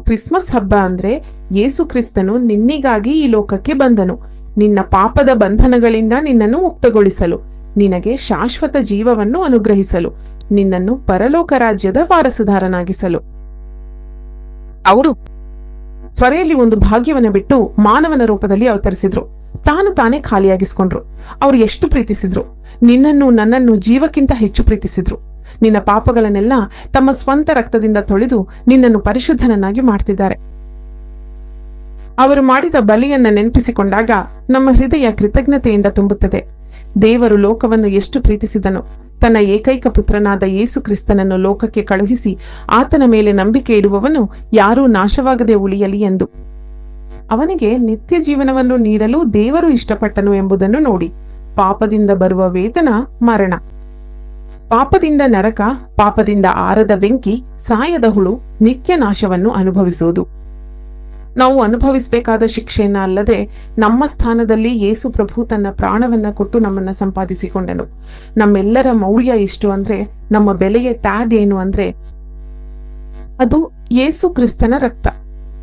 Christmas ಹಬ್ಬ ಅಂದ್ರೆ ಯೇಸು ಕ್ರಿಸ್ತನು ನಿನ್ನಿಗಾಗಿ ಈ ಲೋಕಕ್ಕೆ ಬಂದನು, ನಿನ್ನ ಪಾಪದ ಬಂಧನಗಳಿಂದ ನಿನ್ನನ್ನು ಮುಕ್ತಗೊಳಿಸಲು, ನಿನಗೆ ಶಾಶ್ವತ ಜೀವವನ್ನು ಅನುಗ್ರಹಿಸಲು, ನಿನ್ನನ್ನು ಪರಲೋಕ ರಾಜ್ಯದ ವಾರಸುದಾರನಾಗಿಸಲು. ಅವರು ಸ್ವರೆಯಲ್ಲಿ ಒಂದು ಭಾಗ್ಯವನ್ನು ಬಿಟ್ಟು ಮಾನವನ ರೂಪದಲ್ಲಿ ಅವತರಿಸಿದ್ರು. ತಾನೇ ಖಾಲಿಯಾಗಿಸ್ಕೊಂಡ್ರು. ಅವ್ರು ಎಷ್ಟು ಪ್ರೀತಿಸಿದ್ರು, ನಿನ್ನನ್ನು ನನ್ನನ್ನು ಜೀವಕ್ಕಿಂತ ಹೆಚ್ಚು ಪ್ರೀತಿಸಿದ್ರು. ನಿನ್ನ ಪಾಪಗಳನ್ನೆಲ್ಲ ತಮ್ಮ ಸ್ವಂತ ರಕ್ತದಿಂದ ತೊಳೆದು ನಿನ್ನನ್ನು ಪರಿಶುದ್ಧನನ್ನಾಗಿ ಮಾಡ್ತಿದ್ದಾರೆ. ಅವರು ಮಾಡಿದ ಬಲಿಯನ್ನ ನೆನಪಿಸಿಕೊಂಡಾಗ ನಮ್ಮ ಹೃದಯ ಕೃತಜ್ಞತೆಯಿಂದ ತುಂಬುತ್ತದೆ. ದೇವರು ಲೋಕವನ್ನು ಎಷ್ಟು ಪ್ರೀತಿಸಿದನು, ತನ್ನ ಏಕೈಕ ಪುತ್ರನಾದ ಯೇಸು ಕ್ರಿಸ್ತನನ್ನು ಲೋಕಕ್ಕೆ ಕಳುಹಿಸಿ ಆತನ ಮೇಲೆ ನಂಬಿಕೆ ಇಡುವವನು ಯಾರೂ ನಾಶವಾಗದೆ ಉಳಿಯಲಿ ಎಂದು. ಅವನಿಗೆ ನಿತ್ಯ ಜೀವನವನ್ನು ನೀಡಲು ದೇವರು ಇಷ್ಟಪಟ್ಟನು ಎಂಬುದನ್ನು ನೋಡಿ. ಪಾಪದಿಂದ ಬರುವ ವೇತನ ಮರಣ, ಪಾಪದಿಂದ ನರಕ, ಪಾಪದಿಂದ ಆರದ ಬೆಂಕಿ, ಸಾಯದ ಹುಳು, ನಿತ್ಯ ನಾಶವನ್ನು ಅನುಭವಿಸುವುದು. ನಾವು ಅನುಭವಿಸಬೇಕಾದ ಶಿಕ್ಷೆಯನ್ನ ಅಲ್ಲದೆ ನಮ್ಮ ಸ್ಥಾನದಲ್ಲಿ ಯೇಸು ಪ್ರಭು ತನ್ನ ಪ್ರಾಣವನ್ನ ಕೊಟ್ಟು ನಮ್ಮನ್ನ ಸಂಪಾದಿಸಿಕೊಂಡನು. ನಮ್ಮೆಲ್ಲರ ಮೌಲ್ಯ ಎಷ್ಟು ಅಂದ್ರೆ, ನಮ್ಮ ಬೆಲೆಯ ಟ್ಯಾಗ್ ಏನು ಅಂದ್ರೆ ಅದು ಯೇಸು ಕ್ರಿಸ್ತನ ರಕ್ತ.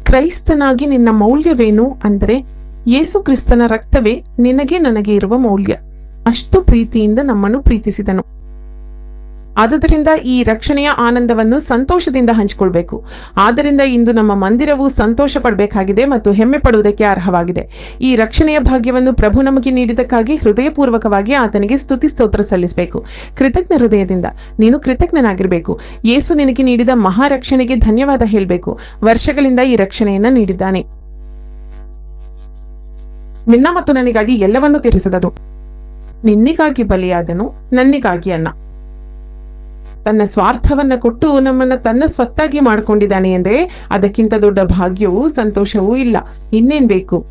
ಕ್ರೈಸ್ತನಾಗಿ ನಿನ್ನ ಮೌಲ್ಯವೇನು ಅಂದ್ರೆ ಯೇಸು ಕ್ರಿಸ್ತನ ರಕ್ತವೇ ನಿನಗೆ ನನಗೆ ಇರುವ ಮೌಲ್ಯ. ಅಷ್ಟು ಪ್ರೀತಿಯಿಂದ ನಮ್ಮನ್ನು ಪ್ರೀತಿಸಿದನು. ಆದುದರಿಂದ ಈ ರಕ್ಷಣೆಯ ಆನಂದವನ್ನು ಸಂತೋಷದಿಂದ ಹಂಚಿಕೊಳ್ಬೇಕು. ಆದ್ದರಿಂದ ಇಂದು ನಮ್ಮ ಮಂದಿರವು ಸಂತೋಷ ಪಡಬೇಕಾಗಿದೆ ಮತ್ತು ಹೆಮ್ಮೆ ಪಡುವುದಕ್ಕೆ ಅರ್ಹವಾಗಿದೆ. ಈ ರಕ್ಷಣೆಯ ಭಾಗ್ಯವನ್ನು ಪ್ರಭು ನಮಗೆ ನೀಡಿದಕ್ಕಾಗಿ ಹೃದಯಪೂರ್ವಕವಾಗಿ ಆತನಿಗೆ ಸ್ತುತಿ ಸ್ತೋತ್ರ ಸಲ್ಲಿಸಬೇಕು. ಕೃತಜ್ಞ ಹೃದಯದಿಂದ ನೀನು ಕೃತಜ್ಞನಾಗಿರ್ಬೇಕು. ಯೇಸು ನಿನಗೆ ನೀಡಿದ ಮಹಾರಕ್ಷಣೆಗೆ ಧನ್ಯವಾದ ಹೇಳಬೇಕು. ವರ್ಷಗಳಿಂದ ಈ ರಕ್ಷಣೆಯನ್ನ ನೀಡಿದ್ದಾನೆ. ನಿನ್ನ ಮತ್ತು ನನಗಾಗಿ ಎಲ್ಲವನ್ನೂ ತ್ಯಜಿಸಿದನು. ನಿನ್ನಿಗಾಗಿ ಬಲಿಯಾದನು, ನನ್ನಿಗಾಗಿ ಅನ್ನ. ತನ್ನ ಸ್ವಾರ್ಥವನ್ನ ಕೊಟ್ಟು ನಮ್ಮನ್ನ ತನ್ನ ಸ್ವತ್ತಾಗಿ ಮಾಡಿಕೊಂಡಿದ್ದಾನೆ ಅಂದ್ರೆ ಅದಕ್ಕಿಂತ ದೊಡ್ಡ ಭಾಗ್ಯವೂ ಸಂತೋಷವೂ ಇಲ್ಲ. ಇನ್ನೇನ್ ಬೇಕು?